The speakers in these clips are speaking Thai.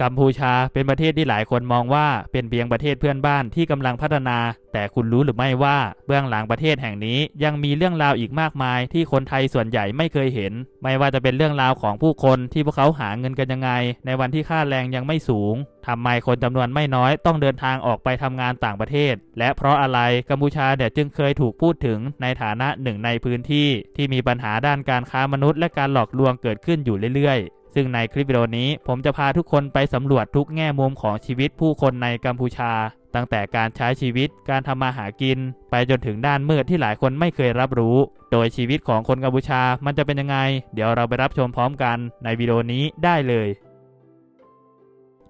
กัมพูชาเป็นประเทศที่หลายคนมองว่าเป็นเพียงประเทศเพื่อนบ้านที่กำลังพัฒนาแต่คุณรู้หรือไม่ว่าเบื้องหลังประเทศแห่งนี้ยังมีเรื่องราวอีกมากมายที่คนไทยส่วนใหญ่ไม่เคยเห็นไม่ว่าจะเป็นเรื่องราวของผู้คนที่พวกเขาหาเงินกันยังไงในวันที่ค่าแรงยังไม่สูงทำไมคนจำนวนไม่น้อยต้องเดินทางออกไปทำงานต่างประเทศและเพราะอะไรกัมพูชาจึงเคยถูกพูดถึงในฐานะหนึ่งในพื้นที่ที่มีปัญหาด้านการค้ามนุษย์และการหลอกลวงเกิดขึ้นอยู่เรื่อยๆซึ่งในคลิปวิดีโอนี้ผมจะพาทุกคนไปสำรวจทุกแง่มุมของชีวิตผู้คนในกัมพูชาตั้งแต่การใช้ชีวิตการทำมาหากินไปจนถึงด้านมืดที่หลายคนไม่เคยรับรู้โดยชีวิตของคนกัมพูชามันจะเป็นยังไงเดี๋ยวเราไปรับชมพร้อมกันในวิดีโอนี้ได้เลย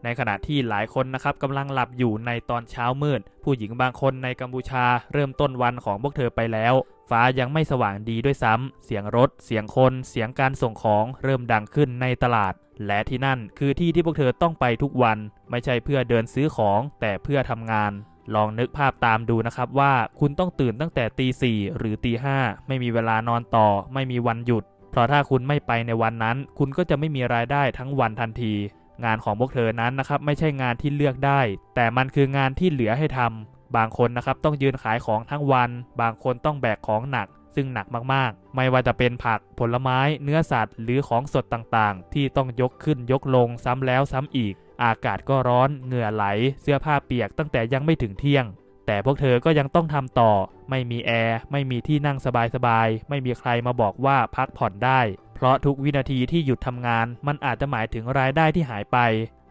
ในขณะที่หลายคนนะครับกำลังหลับอยู่ในตอนเช้ามืดผู้หญิงบางคนในกัมพูชาเริ่มต้นวันของพวกเธอไปแล้วฟ้ายังไม่สว่างดีด้วยซ้ำเสียงรถเสียงคนเสียงการส่งของเริ่มดังขึ้นในตลาดและที่นั่นคือที่ที่พวกเธอต้องไปทุกวันไม่ใช่เพื่อเดินซื้อของแต่เพื่อทำงานลองนึกภาพตามดูนะครับว่าคุณต้องตื่นตั้งแต่ตี 4หรือตี 5ไม่มีเวลานอนต่อไม่มีวันหยุดเพราะถ้าคุณไม่ไปในวันนั้นคุณก็จะไม่มีรายได้ทั้งวันทันทีงานของพวกเธอนั้นนะครับไม่ใช่งานที่เลือกได้แต่มันคืองานที่เหลือให้ทำบางคนนะครับต้องยืนขายของทั้งวันบางคนต้องแบกของหนักซึ่งหนักมากๆไม่ว่าจะเป็นผักผลไม้เนื้อสัตว์หรือของสดต่างๆที่ต้องยกขึ้นยกลงซ้ำแล้วซ้ำอีกอากาศก็ร้อนเหงื่อไหลเสื้อผ้าเปียกตั้งแต่ยังไม่ถึงเที่ยงแต่พวกเธอก็ยังต้องทำต่อไม่มีแอร์ไม่มีที่นั่งสบายๆไม่มีใครมาบอกว่าพักผ่อนได้เพราะทุกวินาทีที่หยุดทำงานมันอาจจะหมายถึงรายได้ที่หายไป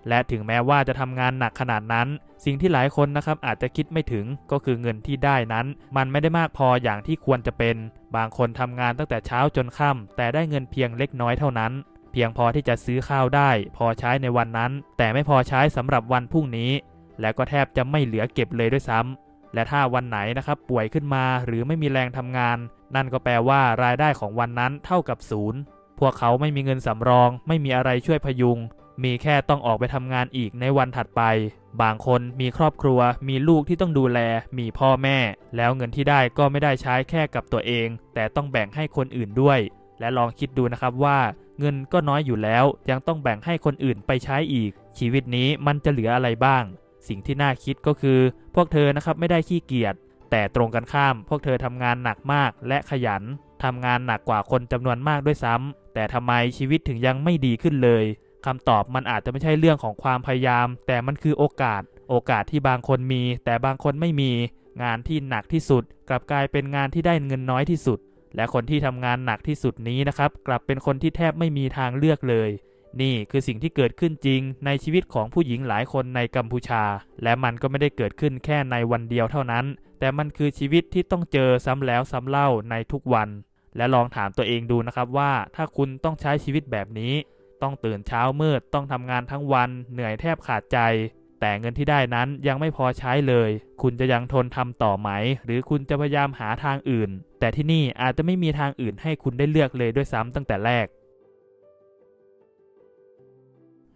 และถึงแม้ว่าจะทำงานหนักขนาดนั้นสิ่งที่หลายคนนะครับอาจจะคิดไม่ถึงก็คือเงินที่ได้นั้นมันไม่ได้มากพออย่างที่ควรจะเป็นบางคนทำงานตั้งแต่เช้าจนค่ำแต่ได้เงินเพียงเล็กน้อยเท่านั้นเพียงพอที่จะซื้อข้าวได้พอใช้ในวันนั้นแต่ไม่พอใช้สำหรับวันพรุ่งนี้และก็แทบจะไม่เหลือเก็บเลยด้วยซ้ำและถ้าวันไหนนะครับป่วยขึ้นมาหรือไม่มีแรงทำงานนั่นก็แปลว่ารายได้ของวันนั้นเท่ากับศูนย์พวกเขาไม่มีเงินสำรองไม่มีอะไรช่วยพยุงมีแค่ต้องออกไปทำงานอีกในวันถัดไปบางคนมีครอบครัวมีลูกที่ต้องดูแลมีพ่อแม่แล้วเงินที่ได้ก็ไม่ได้ใช้แค่กับตัวเองแต่ต้องแบ่งให้คนอื่นด้วยและลองคิดดูนะครับว่าเงินก็น้อยอยู่แล้วยังต้องแบ่งให้คนอื่นไปใช้อีกชีวิตนี้มันจะเหลืออะไรบ้างสิ่งที่น่าคิดก็คือพวกเธอนะครับไม่ได้ขี้เกียจแต่ตรงกันข้ามพวกเธอทำงานหนักมากและขยันทำงานหนักกว่าคนจำนวนมากด้วยซ้ำแต่ทำไมชีวิตถึงยังไม่ดีขึ้นเลยคำตอบมันอาจจะไม่ใช่เรื่องของความพยายามแต่มันคือโอกาสที่บางคนมีแต่บางคนไม่มีงานที่หนักที่สุดกลับกลายเป็นงานที่ได้เงินน้อยที่สุดและคนที่ทำงานหนักที่สุดนี้นะครับกลับเป็นคนที่แทบไม่มีทางเลือกเลยนี่คือสิ่งที่เกิดขึ้นจริงในชีวิตของผู้หญิงหลายคนในกัมพูชาและมันก็ไม่ได้เกิดขึ้นแค่ในวันเดียวเท่านั้นแต่มันคือชีวิตที่ต้องเจอซ้ำแล้วซ้ำเล่าในทุกวันและลองถามตัวเองดูนะครับว่าถ้าคุณต้องใช้ชีวิตแบบนี้ต้องตื่นเช้ามืดต้องทำงานทั้งวันเหนื่อยแทบขาดใจแต่เงินที่ได้นั้นยังไม่พอใช้เลยคุณจะยังทนทำต่อไหมหรือคุณจะพยายามหาทางอื่นแต่ที่นี่อาจจะไม่มีทางอื่นให้คุณได้เลือกเลยด้วยซ้ำตั้งแต่แรก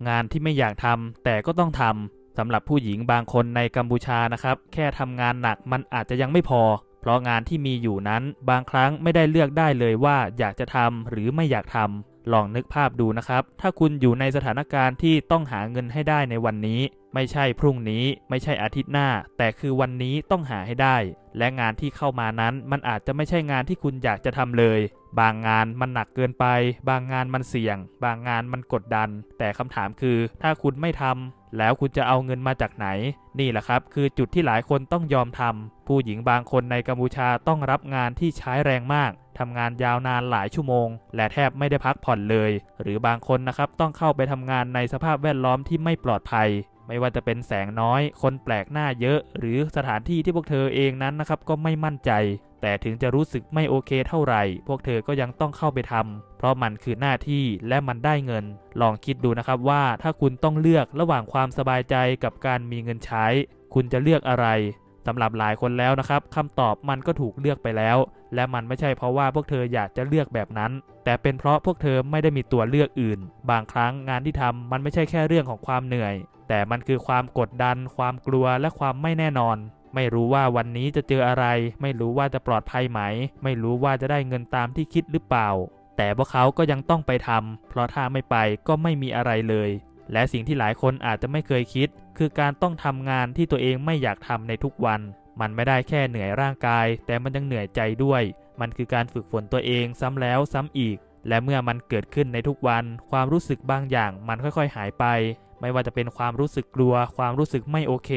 งานที่ไม่อยากทำแต่ก็ต้องทำสำหรับผู้หญิงบางคนในกัมพูชานะครับแค่ทำงานหนักมันอาจจะยังไม่พอเพราะงานที่มีอยู่นั้นบางครั้งไม่ได้เลือกได้เลยว่าอยากจะทำหรือไม่อยากทำลองนึกภาพดูนะครับถ้าคุณอยู่ในสถานการณ์ที่ต้องหาเงินให้ได้ในวันนี้ไม่ใช่พรุ่งนี้ไม่ใช่อาทิตย์หน้าแต่คือวันนี้ต้องหาให้ได้และงานที่เข้ามานั้นมันอาจจะไม่ใช่งานที่คุณอยากจะทำเลยบางงานมันหนักเกินไปบางงานมันเสี่ยงบางงานมันกดดันแต่คำถามคือถ้าคุณไม่ทำแล้วคุณจะเอาเงินมาจากไหนนี่แหละครับคือจุดที่หลายคนต้องยอมทำผู้หญิงบางคนในกัมพูชาต้องรับงานที่ใช้แรงมากทำงานยาวนานหลายชั่วโมงและแทบไม่ได้พักผ่อนเลยหรือบางคนนะครับต้องเข้าไปทำงานในสภาพแวดล้อมที่ไม่ปลอดภัยไม่ว่าจะเป็นแสงน้อยคนแปลกหน้าเยอะหรือสถานที่ที่พวกเธอเองนั้นนะครับก็ไม่มั่นใจแต่ถึงจะรู้สึกไม่โอเคเท่าไหร่พวกเธอก็ยังต้องเข้าไปทำเพราะมันคือหน้าที่และมันได้เงินลองคิดดูนะครับว่าถ้าคุณต้องเลือกระหว่างความสบายใจกับการมีเงินใช้คุณจะเลือกอะไรสำหรับหลายคนแล้วนะครับคำตอบมันก็ถูกเลือกไปแล้วและมันไม่ใช่เพราะว่าพวกเธออยากจะเลือกแบบนั้นแต่เป็นเพราะพวกเธอไม่ได้มีตัวเลือกอื่นบางครั้งงานที่ทำมันไม่ใช่แค่เรื่องของความเหนื่อยแต่มันคือความกดดันความกลัวและความไม่แน่นอนไม่รู้ว่าวันนี้จะเจออะไรไม่รู้ว่าจะปลอดภัยไหมไม่รู้ว่าจะได้เงินตามที่คิดหรือเปล่าแต่พวกเขาก็ยังต้องไปทำเพราะถ้าไม่ไปก็ไม่มีอะไรเลย และสิ่งที่หลายคนอาจจะไม่เคยคิดคือการต้องทำงานที่ตัวเองไม่อยากทำในทุกวันมันไม่ได้แค่เหนื่อยร่างกายแต่มันยังเหนื่อยใจด้วยมันคือการฝึกฝนตัวเองซ้ำแล้วซ้ำอีกและเมื่อมันเกิดขึ้นในทุกวันความรู้สึกบางอย่างมันค่อยๆหายไปไม่ว่าจะเป็นความรู้สึกกลัวความรู้สึกไม่โอเค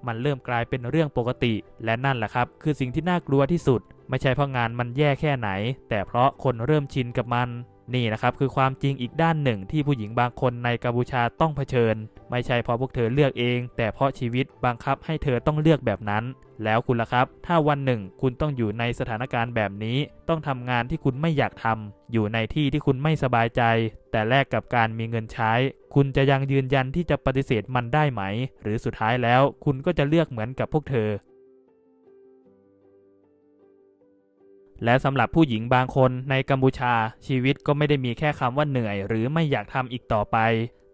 มันเริ่มกลายเป็นเรื่องปกติและนั่นแหละครับคือสิ่งที่น่ากลัวที่สุดไม่ใช่เพราะงานมันแย่แค่ไหนแต่เพราะคนเริ่มชินกับมันนี่นะครับคือความจริงอีกด้านหนึ่งที่ผู้หญิงบางคนในกัมพูชาต้องเผชิญไม่ใช่เพราะพวกเธอเลือกเองแต่เพราะชีวิตบังคับให้เธอต้องเลือกแบบนั้นแล้วคุณล่ะครับถ้าวันหนึ่งคุณต้องอยู่ในสถานการณ์แบบนี้ต้องทำงานที่คุณไม่อยากทำอยู่ในที่ที่คุณไม่สบายใจแต่แลกกับการมีเงินใช้คุณจะยังยืนยันที่จะปฏิเสธมันได้ไหมหรือสุดท้ายแล้วคุณก็จะเลือกเหมือนกับพวกเธอและสำหรับผู้หญิงบางคนในกัมพูชาชีวิตก็ไม่ได้มีแค่คำว่าเหนื่อยหรือไม่อยากทำอีกต่อไป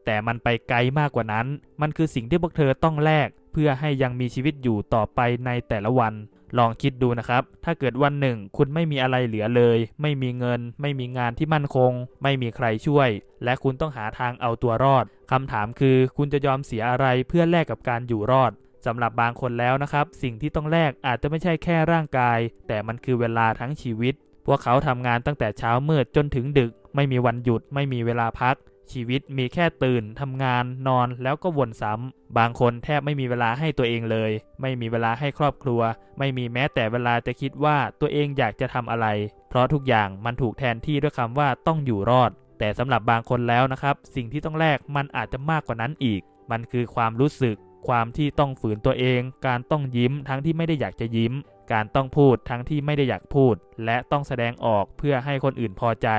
แต่มันไปไกลมากกว่านั้นมันคือสิ่งที่พวกเธอต้องแลกเพื่อให้ยังมีชีวิตอยู่ต่อไปในแต่ละวันลองคิดดูนะครับถ้าเกิดวันหนึ่งคุณไม่มีอะไรเหลือเลยไม่มีเงินไม่มีงานที่มั่นคงไม่มีใครช่วยและคุณต้องหาทางเอาตัวรอดคำถามคือคุณจะยอมเสียอะไรเพื่อแลกกับการอยู่รอดสำหรับบางคนแล้วนะครับสิ่งที่ต้องแลกอาจจะไม่ใช่แค่ร่างกายแต่มันคือเวลาทั้งชีวิตพวกเขาทำงานตั้งแต่เช้ามืดจนถึงดึกไม่มีวันหยุดไม่มีเวลาพักชีวิตมีแค่ตื่นทำงานนอนแล้วก็วนซ้ำบางคนแทบไม่มีเวลาให้ตัวเองเลยไม่มีเวลาให้ครอบครัวไม่มีแม้แต่เวลาจะคิดว่าตัวเองอยากจะทำอะไรเพราะทุกอย่างมันถูกแทนที่ด้วยคำว่าต้องอยู่รอดแต่สำหรับบางคนแล้วนะครับสิ่งที่ต้องแลกมันอาจจะมากกว่านั้นอีกมันคือความรู้สึกความที่ต้องฝืนตัวเองการต้องยิ้มทั้งที่ไม่ได้อยากจะยิ้มการต้องพูดทั้งที่ไม่ได้อยากพูดและต้องแสดงออกเพื่อให้คนอื่นพอใจ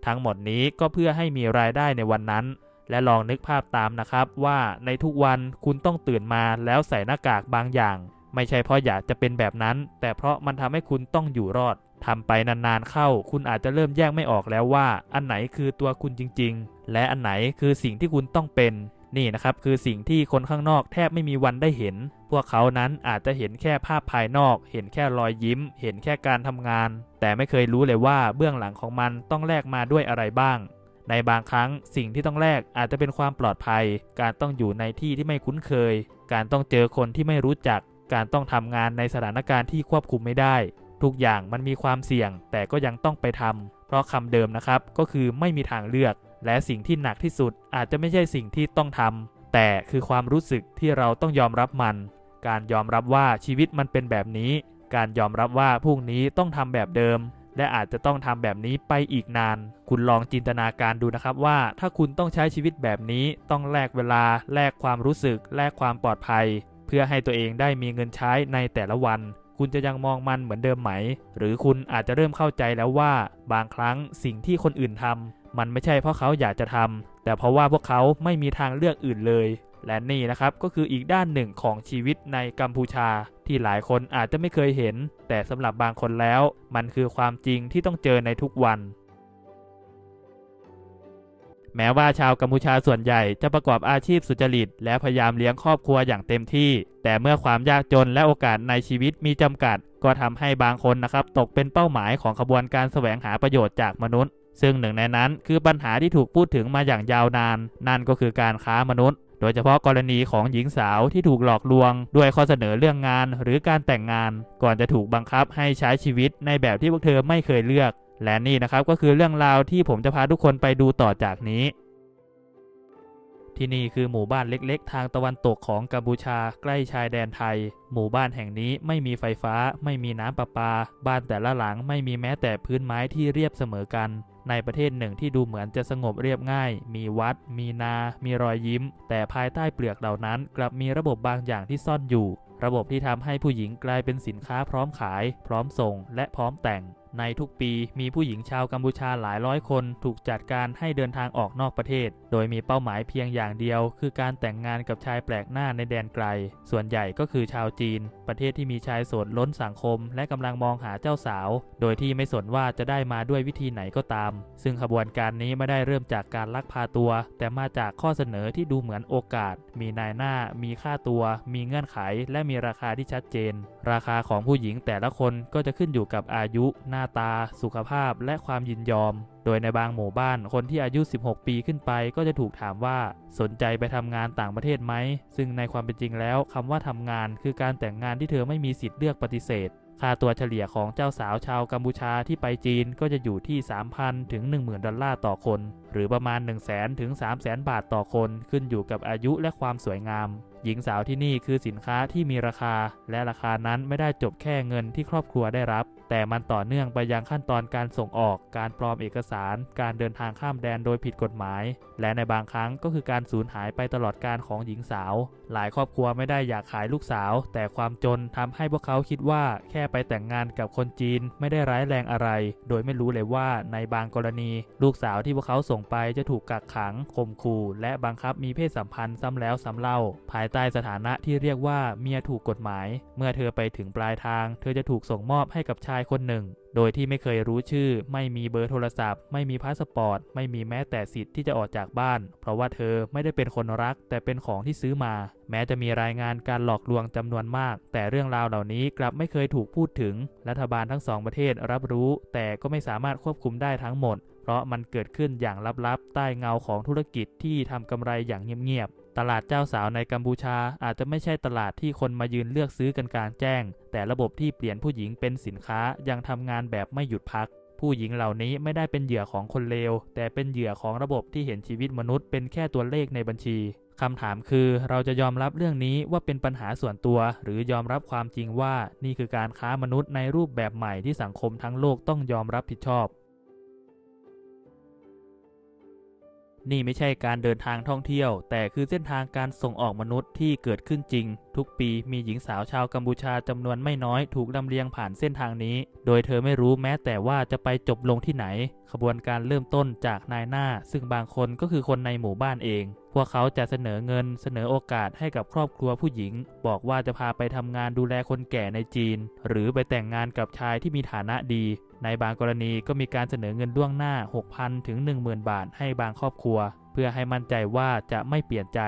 ทั้งหมดนี้ก็เพื่อให้มีรายได้ในวันนั้นและลองนึกภาพตามนะครับว่าในทุกวันคุณต้องตื่นมาแล้วใส่หน้ากากบางอย่างไม่ใช่เพราะอยากจะเป็นแบบนั้นแต่เพราะมันทำให้คุณต้องอยู่รอดทำไปนานๆเข้าคุณอาจจะเริ่มแยกไม่ออกแล้วว่าอันไหนคือตัวคุณจริงๆและอันไหนคือสิ่งที่คุณต้องเป็นนี่นะครับคือสิ่งที่คนข้างนอกแทบไม่มีวันได้เห็นพวกเขานั้นอาจจะเห็นแค่ภาพภายนอกเห็นแค่รอยยิ้มเห็นแค่การทำงานแต่ไม่เคยรู้เลยว่าเบื้องหลังของมันต้องแลกมาด้วยอะไรบ้างในบางครั้งสิ่งที่ต้องแลกอาจจะเป็นความปลอดภัยการต้องอยู่ในที่ที่ไม่คุ้นเคยการต้องเจอคนที่ไม่รู้จักการต้องทำงานในสถานการณ์ที่ควบคุมไม่ได้ทุกอย่างมันมีความเสี่ยงแต่ก็ยังต้องไปทำเพราะคำเดิมนะครับก็คือไม่มีทางเลือกและสิ่งที่หนักที่สุดอาจจะไม่ใช่สิ่งที่ต้องทำแต่คือความรู้สึกที่เราต้องยอมรับมันการยอมรับว่าชีวิตมันเป็นแบบนี้การยอมรับว่าพรุ่งนี้ต้องทำแบบเดิมและอาจจะต้องทำแบบนี้ไปอีกนานคุณลองจินตนาการดูนะครับว่าถ้าคุณต้องใช้ชีวิตแบบนี้ต้องแลกเวลาแลกความรู้สึกแลกความปลอดภัยเพื่อให้ตัวเองได้มีเงินใช้ในแต่ละวันคุณจะยังมองมันเหมือนเดิมไหมหรือคุณอาจจะเริ่มเข้าใจแล้วว่าบางครั้งสิ่งที่คนอื่นทำมันไม่ใช่เพราะเขาอยากจะทำแต่เพราะว่าพวกเขาไม่มีทางเลือกอื่นเลยและนี่นะครับก็คืออีกด้านหนึ่งของชีวิตในกัมพูชาที่หลายคนอาจจะไม่เคยเห็นแต่สำหรับบางคนแล้วมันคือความจริงที่ต้องเจอในทุกวันแม้ว่าชาวกัมพูชาส่วนใหญ่จะประกอบอาชีพสุจริตและพยายามเลี้ยงครอบครัวอย่างเต็มที่แต่เมื่อความยากจนและโอกาสในชีวิตมีจำกัดก็ทำให้บางคนนะครับตกเป็นเป้าหมายของขบวนการแสวงหาประโยชน์จากมนุษย์ซึ่งหนึ่งในนั้นคือปัญหาที่ถูกพูดถึงมาอย่างยาวนานนั่นก็คือการค้ามนุษย์โดยเฉพาะกรณีของหญิงสาวที่ถูกหลอกลวงด้วยข้อเสนอเรื่องงานหรือการแต่งงานก่อนจะถูกบังคับให้ใช้ชีวิตในแบบที่พวกเธอไม่เคยเลือกและนี่นะครับก็คือเรื่องราวที่ผมจะพาทุกคนไปดูต่อจากนี้ที่นี่คือหมู่บ้านเล็กๆทางตะวันตกของกัมพูชาใกล้ชายแดนไทยหมู่บ้านแห่งนี้ไม่มีไฟฟ้าไม่มีน้ำประปาบ้านแต่ละหลังไม่มีแม้แต่พื้นไม้ที่เรียบเสมอกันในประเทศหนึ่งที่ดูเหมือนจะสงบเรียบง่ายมีวัดมีนามีรอยยิ้มแต่ภายใต้เปลือกเหล่านั้นกลับมีระบบบางอย่างที่ซ่อนอยู่ระบบที่ทำให้ผู้หญิงกลายเป็นสินค้าพร้อมขายพร้อมส่งและพร้อมแต่งในทุกปีมีผู้หญิงชาวกัมพูชาหลายร้อยคนถูกจัดการให้เดินทางออกนอกประเทศโดยมีเป้าหมายเพียงอย่างเดียวคือการแต่งงานกับชายแปลกหน้าในแดนไกลส่วนใหญ่ก็คือชาวจีนประเทศที่มีชายโสดล้นสังคมและกำลังมองหาเจ้าสาวโดยที่ไม่สนว่าจะได้มาด้วยวิธีไหนก็ตามซึ่งขบวนการนี้ไม่ได้เริ่มจากการลักพาตัวแต่มาจากข้อเสนอที่ดูเหมือนโอกาส มีนายหน้ามีค่าตัวมีเงื่อนไขและมีราคาที่ชัดเจนราคาของผู้หญิงแต่ละคนก็จะขึ้นอยู่กับอายุหน้าตาสุขภาพและความยินยอมโดยในบางหมู่บ้านคนที่อายุ16ปีขึ้นไปก็จะถูกถามว่าสนใจไปทำงานต่างประเทศไหมซึ่งในความเป็นจริงแล้วคำว่าทำงานคือการแต่งงานที่เธอไม่มีสิทธิ์เลือกปฏิเสธค่าตัวเฉลี่ยของเจ้าสาวชาวกัมพูชาที่ไปจีนก็จะอยู่ที่ 3,000 ถึง 10,000 ดอลลาร์ต่อคนหรือประมาณ 100,000 ถึง 300,000 บาทต่อคนขึ้นอยู่กับอายุและความสวยงามหญิงสาวที่นี่คือสินค้าที่มีราคาและราคานั้นไม่ได้จบแค่เงินที่ครอบครัวได้รับแต่มันต่อเนื่องไปยังขั้นตอนการส่งออกการปลอมเอกสารการเดินทางข้ามแดนโดยผิดกฎหมายและในบางครั้งก็คือการสูญหายไปตลอดกาลของหญิงสาวหลายครอบครัวไม่ได้อยากขายลูกสาวแต่ความจนทำให้พวกเขาคิดว่าแค่ไปแต่งงานกับคนจีนไม่ได้ร้ายแรงอะไรโดยไม่รู้เลยว่าในบางกรณีลูกสาวที่พวกเขาส่งไปจะถูกกักขังข่มขู่และบังคับมีเพศสัมพันธ์ซ้ำแล้วซ้ำเล่าภายใต้สถานะที่เรียกว่าเมียถูกกฎหมายเมื่อเธอไปถึงปลายทางเธอจะถูกส่งมอบให้กับชายคนหนึ่งโดยที่ไม่เคยรู้ชื่อไม่มีเบอร์โทรศัพท์ไม่มีพาสปอร์ตไม่มีแม้แต่สิทธิ์ที่จะออกจากบ้านเพราะว่าเธอไม่ได้เป็นคนรักแต่เป็นของที่ซื้อมาแม้จะมีรายงานการหลอกลวงจำนวนมากแต่เรื่องราวเหล่านี้กลับไม่เคยถูกพูดถึงรัฐบาลทั้งสองประเทศรับรู้แต่ก็ไม่สามารถควบคุมได้ทั้งหมดเพราะมันเกิดขึ้นอย่างลับๆใต้เงาของธุรกิจที่ทำกำไรอย่างเงียบๆตลาดเจ้าสาวในกัมพูชาอาจจะไม่ใช่ตลาดที่คนมายืนเลือกซื้อกันกลางแจ้งแต่ระบบที่เปลี่ยนผู้หญิงเป็นสินค้ายังทำงานแบบไม่หยุดพักผู้หญิงเหล่านี้ไม่ได้เป็นเหยื่อของคนเลวแต่เป็นเหยื่อของระบบที่เห็นชีวิตมนุษย์เป็นแค่ตัวเลขในบัญชีคำถามคือเราจะยอมรับเรื่องนี้ว่าเป็นปัญหาส่วนตัวหรือยอมรับความจริงว่านี่คือการค้ามนุษย์ในรูปแบบใหม่ที่สังคมทั้งโลกต้องยอมรับผิดชอบนี่ไม่ใช่การเดินทางท่องเที่ยวแต่คือเส้นทางการส่งออกมนุษย์ที่เกิดขึ้นจริงทุกปีมีหญิงสาวชาวกัมพูชาจำนวนไม่น้อยถูกลำเลียงผ่านเส้นทางนี้โดยเธอไม่รู้แม้แต่ว่าจะไปจบลงที่ไหนขบวนการเริ่มต้นจากนายหน้าซึ่งบางคนก็คือคนในหมู่บ้านเองพวกเขาจะเสนอเงินเสนอโอกาสให้กับครอบครัวผู้หญิงบอกว่าจะพาไปทำงานดูแลคนแก่ในจีนหรือไปแต่งงานกับชายที่มีฐานะดีในบางกรณีก็มีการเสนอเงินล่วงหน้า 6,000 ถึง 10,000 บาทให้บางครอบครัวเพื่อให้มั่นใจว่าจะไม่เปลี่ยนใจ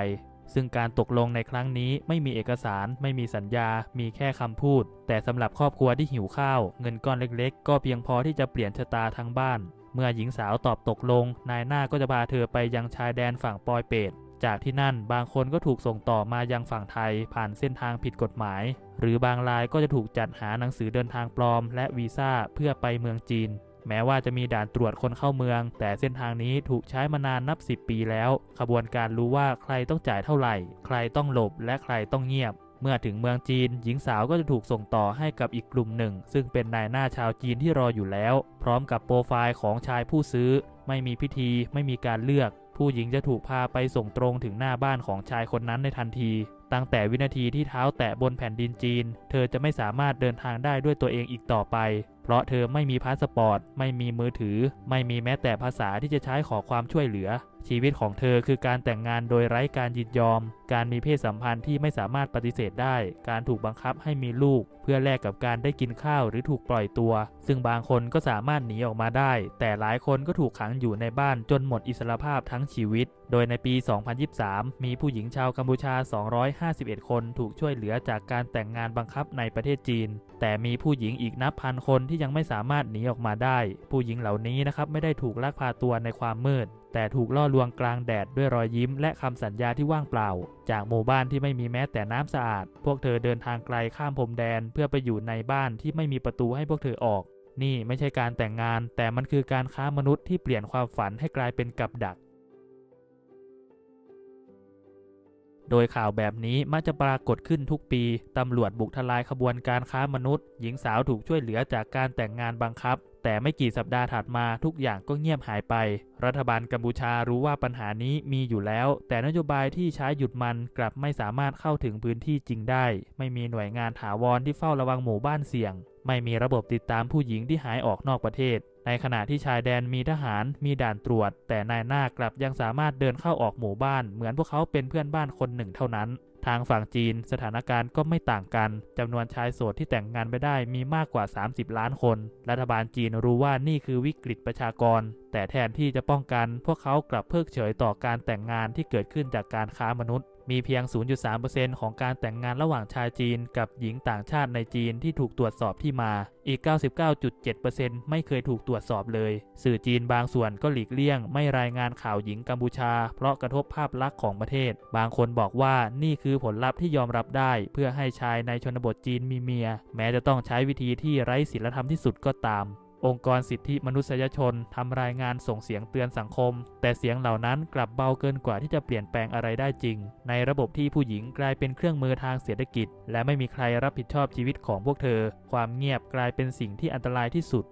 ซึ่งการตกลงในครั้งนี้ไม่มีเอกสารไม่มีสัญญามีแค่คำพูดแต่สำหรับครอบครัวที่หิวข้าวเงินก้อนเล็กๆก็เพียงพอที่จะเปลี่ยนชะตาทั้งบ้านเมื่อหญิงสาวตอบตกลงนายหน้าก็จะพาเธอไปยังชายแดนฝั่งปอยเปตจากที่นั่นบางคนก็ถูกส่งต่อมายังฝั่งไทยผ่านเส้นทางผิดกฎหมายหรือบางรายก็จะถูกจัดหาหนังสือเดินทางปลอมและวีซ่าเพื่อไปเมืองจีนแม้ว่าจะมีด่านตรวจคนเข้าเมืองแต่เส้นทางนี้ถูกใช้มานานนับ10 ปีแล้วขบวนการรู้ว่าใครต้องจ่ายเท่าไหร่ใครต้องหลบและใครต้องเงียบเมื่อถึงเมืองจีนหญิงสาวก็จะถูกส่งต่อให้กับอีกกลุ่มหนึ่งซึ่งเป็นนายหน้าชาวจีนที่รออยู่แล้วพร้อมกับโปรไฟล์ของชายผู้ซื้อไม่มีพิธีไม่มีการเลือกผู้หญิงจะถูกพาไปส่งตรงถึงหน้าบ้านของชายคนนั้นในทันทีตั้งแต่วินาทีที่เท้าแตะบนแผ่นดินจีนเธอจะไม่สามารถเดินทางได้ด้วยตัวเองอีกต่อไปเพราะเธอไม่มีพาสปอร์ตไม่มีมือถือไม่มีแม้แต่ภาษาที่จะใช้ขอความช่วยเหลือชีวิตของเธอคือการแต่งงานโดยไร้การยินยอมการมีเพศสัมพันธ์ที่ไม่สามารถปฏิเสธได้การถูกบังคับให้มีลูกเพื่อแลกกับการได้กินข้าวหรือถูกปล่อยตัวซึ่งบางคนก็สามารถหนีออกมาได้แต่หลายคนก็ถูกขังอยู่ในบ้านจนหมดอิสรภาพทั้งชีวิตโดยในปี 2023 มีผู้หญิงชาวกัมพูชา 251 คนถูกช่วยเหลือจากการแต่งงานบังคับในประเทศจีนแต่มีผู้หญิงอีกนับพันคนที่ยังไม่สามารถหนีออกมาได้ผู้หญิงเหล่านี้นะครับไม่ได้ถูกลักพาตัวในความมืดแต่ถูกล่อลวงกลางแดดด้วยรอยยิ้มและคำสัญญาที่ว่างเปล่าจากหมู่บ้านที่ไม่มีแม้แต่น้ำสะอาดพวกเธอเดินทางไกลข้ามพรมแดนเพื่อไปอยู่ในบ้านที่ไม่มีประตูให้พวกเธอออกนี่ไม่ใช่การแต่งงานแต่มันคือการค้ามนุษย์ที่เปลี่ยนความฝันให้กลายเป็นกับดักโดยข่าวแบบนี้มักจะปรากฏขึ้นทุกปีตำรวจบุกทลายขบวนการค้ามนุษย์หญิงสาวถูกช่วยเหลือจากการแต่งงานบังคับแต่ไม่กี่สัปดาห์ถัดมาทุกอย่างก็เงียบหายไปรัฐบาลกัมพูชารู้ว่าปัญหานี้มีอยู่แล้วแต่นโยบายที่ใช้หยุดมันกลับไม่สามารถเข้าถึงพื้นที่จริงได้ไม่มีหน่วยงานถาวรที่เฝ้าระวังหมู่บ้านเสี่ยงไม่มีระบบติดตามผู้หญิงที่หายออกนอกประเทศในขณะที่ชายแดนมีทหารมีด่านตรวจแต่นายหน้ากลับยังสามารถเดินเข้าออกหมู่บ้านเหมือนพวกเขาเป็นเพื่อนบ้านคนหนึ่งเท่านั้นทางฝั่งจีนสถานการณ์ก็ไม่ต่างกันจำนวนชายโสดที่แต่งงานไปได้มีมากกว่า30 ล้านคนรัฐบาลจีนรู้ว่านี่คือวิกฤตประชากรแต่แทนที่จะป้องกันพวกเขากลับเพิกเฉยต่อการแต่งงานที่เกิดขึ้นจากการค้ามนุษย์ มีเพียง 0.3% ของการแต่งงานระหว่างชายจีนกับหญิงต่างชาติในจีนที่ถูกตรวจสอบที่มา อีก 99.7% ไม่เคยถูกตรวจสอบเลยสื่อจีนบางส่วนก็หลีกเลี่ยงไม่รายงานข่าวหญิงกัมพูชาเพราะกระทบภาพลักษณ์ของประเทศบางคนบอกว่านี่คือผลลัพธ์ที่ยอมรับได้เพื่อให้ชายในชนบทจีนมีเมียแม้จะต้องใช้วิธีที่ไร้ศีลธรรมที่สุดก็ตามองค์กรสิทธิมนุษยชนทำรายงานส่งเสียงเตือนสังคมแต่เสียงเหล่านั้นกลับเบาเกินกว่าที่จะเปลี่ยนแปลงอะไรได้จริงในระบบที่ผู้หญิงกลายเป็นเครื่องมือทางเศรษฐกิจและไม่มีใครรับผิดชอบชีวิตของพวกเธอความเงียบกลายเป็นสิ่งที่อันตรายที่สุด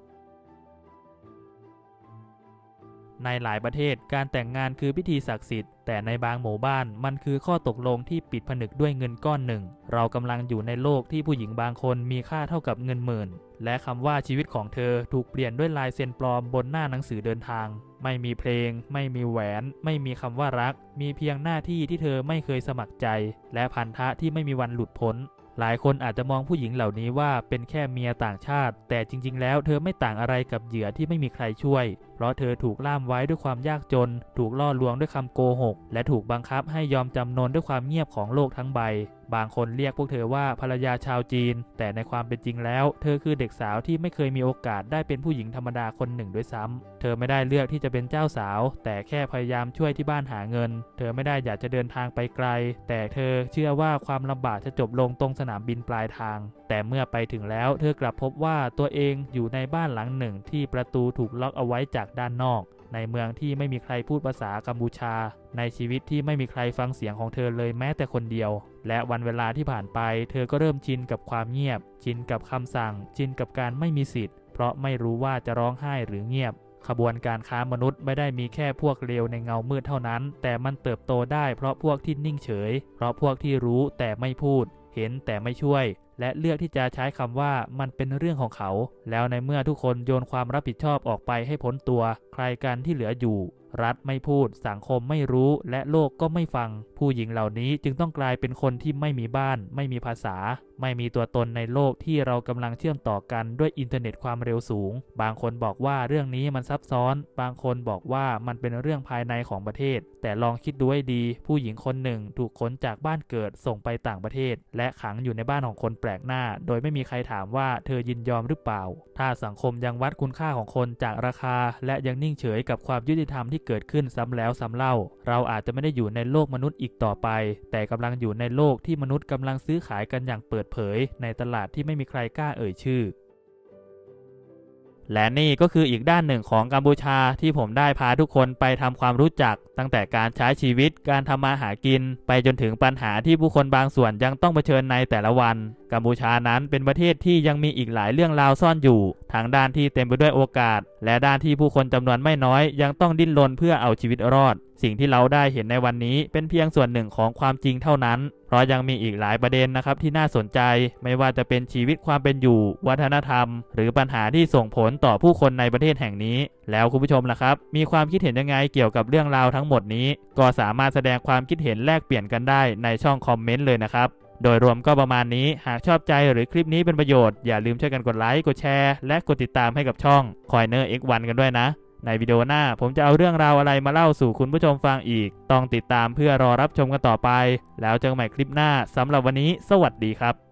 ในหลายประเทศการแต่งงานคือพิธีศักดิ์สิทธิ์แต่ในบางหมู่บ้านมันคือข้อตกลงที่ปิดผนึกด้วยเงินก้อนหนึ่งเรากำลังอยู่ในโลกที่ผู้หญิงบางคนมีค่าเท่ากับเงินหมื่นและคำว่าชีวิตของเธอถูกเปลี่ยนด้วยลายเซ็นปลอมบนหน้าหนังสือเดินทางไม่มีเพลงไม่มีแหวนไม่มีคำว่ารักมีเพียงหน้าที่ที่เธอไม่เคยสมัครใจและพันธะที่ไม่มีวันหลุดพ้นหลายคนอาจจะมองผู้หญิงเหล่านี้ว่าเป็นแค่เมียต่างชาติแต่จริงๆแล้วเธอไม่ต่างอะไรกับเหยื่อที่ไม่มีใครช่วยเพราะเธอถูกล่ามไว้ด้วยความยากจนถูกล่อลวงด้วยคำโกหกและถูกบังคับให้ยอมจำนนด้วยความเงียบของโลกทั้งใบบางคนเรียกพวกเธอว่าภรรยาชาวจีนแต่ในความเป็นจริงแล้วเธอคือเด็กสาวที่ไม่เคยมีโอกาสได้เป็นผู้หญิงธรรมดาคนหนึ่งด้วยซ้ำเธอไม่ได้เลือกที่จะเป็นเจ้าสาวแต่แค่พยายามช่วยที่บ้านหาเงินเธอไม่ได้อยากจะเดินทางไปไกลแต่เธอเชื่อว่าความลำบากจะจบลงตรงสนามบินปลายทางแต่เมื่อไปถึงแล้วเธอกลับพบว่าตัวเองอยู่ในบ้านหลังหนึ่งที่ประตูถูกล็อกเอาไว้จากด้านนอกในเมืองที่ไม่มีใครพูดภาษากัมพูชาในชีวิตที่ไม่มีใครฟังเสียงของเธอเลยแม้แต่คนเดียวและวันเวลาที่ผ่านไปเธอก็เริ่มชินกับความเงียบชินกับคำสั่งชินกับการไม่มีสิทธิ์เพราะไม่รู้ว่าจะร้องไห้หรือเงียบขบวนการค้ามนุษย์ไม่ได้มีแค่พวกเลวในเงามืดเท่านั้นแต่มันเติบโตได้เพราะพวกที่นิ่งเฉยเพราะพวกที่รู้แต่ไม่พูดเห็นแต่ไม่ช่วยและเลือกที่จะใช้คำว่ามันเป็นเรื่องของเขาแล้วในเมื่อทุกคนโยนความรับผิดชอบออกไปให้พ้นตัวใครกันที่เหลืออยู่รัฐไม่พูดสังคมไม่รู้และโลกก็ไม่ฟังผู้หญิงเหล่านี้จึงต้องกลายเป็นคนที่ไม่มีบ้านไม่มีภาษาไม่มีตัวตนในโลกที่เรากำลังเชื่อมต่อกันด้วยอินเทอร์เน็ตความเร็วสูงบางคนบอกว่าเรื่องนี้มันซับซ้อนบางคนบอกว่ามันเป็นเรื่องภายในของประเทศแต่ลองคิดดูให้ดีผู้หญิงคนหนึ่งถูกขนจากบ้านเกิดส่งไปต่างประเทศและขังอยู่ในบ้านของคนแปลกหน้าโดยไม่มีใครถามว่าเธอยินยอมหรือเปล่าถ้าสังคมยังวัดคุณค่าของคนจากราคาและยังนิ่งเฉยกับความยุติธรรมที่เกิดขึ้นซ้ำแล้วซ้ำเล่าเราอาจจะไม่ได้อยู่ในโลกมนุษย์อีกต่อไปแต่กำลังอยู่ในโลกที่มนุษย์กำลังซื้อขายกันอย่างเปิดเผยในตลาดที่ไม่มีใครกล้าเอ่ยชื่อและนี่ก็คืออีกด้านหนึ่งของกัมพูชาที่ผมได้พาทุกคนไปทำความรู้จักตั้งแต่การใช้ชีวิตการทำมาหากินไปจนถึงปัญหาที่ผู้คนบางส่วนยังต้องเผชิญในแต่ละวันกัมพูชานั้นเป็นประเทศที่ยังมีอีกหลายเรื่องราวซ่อนอยู่ทั้งด้านที่เต็มไปด้วยโอกาสและด้านที่ผู้คนจำนวนไม่น้อยยังต้องดิ้นรนเพื่อเอาชีวิตรอดสิ่งที่เราได้เห็นในวันนี้เป็นเพียงส่วนหนึ่งของความจริงเท่านั้นเพราะยังมีอีกหลายประเด็นนะครับที่น่าสนใจไม่ว่าจะเป็นชีวิตความเป็นอยู่วัฒนธรรมหรือปัญหาที่ส่งผลต่อผู้คนในประเทศแห่งนี้แล้วคุณผู้ชมล่ะครับมีความคิดเห็นยังไงเกี่ยวกับเรื่องราวทั้งหมดนี้ก็สามารถแสดงความคิดเห็นแลกเปลี่ยนกันได้ในช่องคอมเมนต์เลยนะครับโดยรวมก็ประมาณนี้หากชอบใจหรือคลิปนี้เป็นประโยชน์อย่าลืมช่วยกันกดไลค์กดแชร์และกดติดตามให้กับช่อง Coiner X1 กันด้วยนะในวิดีโอหน้าผมจะเอาเรื่องราวอะไรมาเล่าสู่คุณผู้ชมฟังอีกต้องติดตามเพื่อรอรับชมกันต่อไปแล้วเจอกันใหม่คลิปหน้าสำหรับวันนี้สวัสดีครับ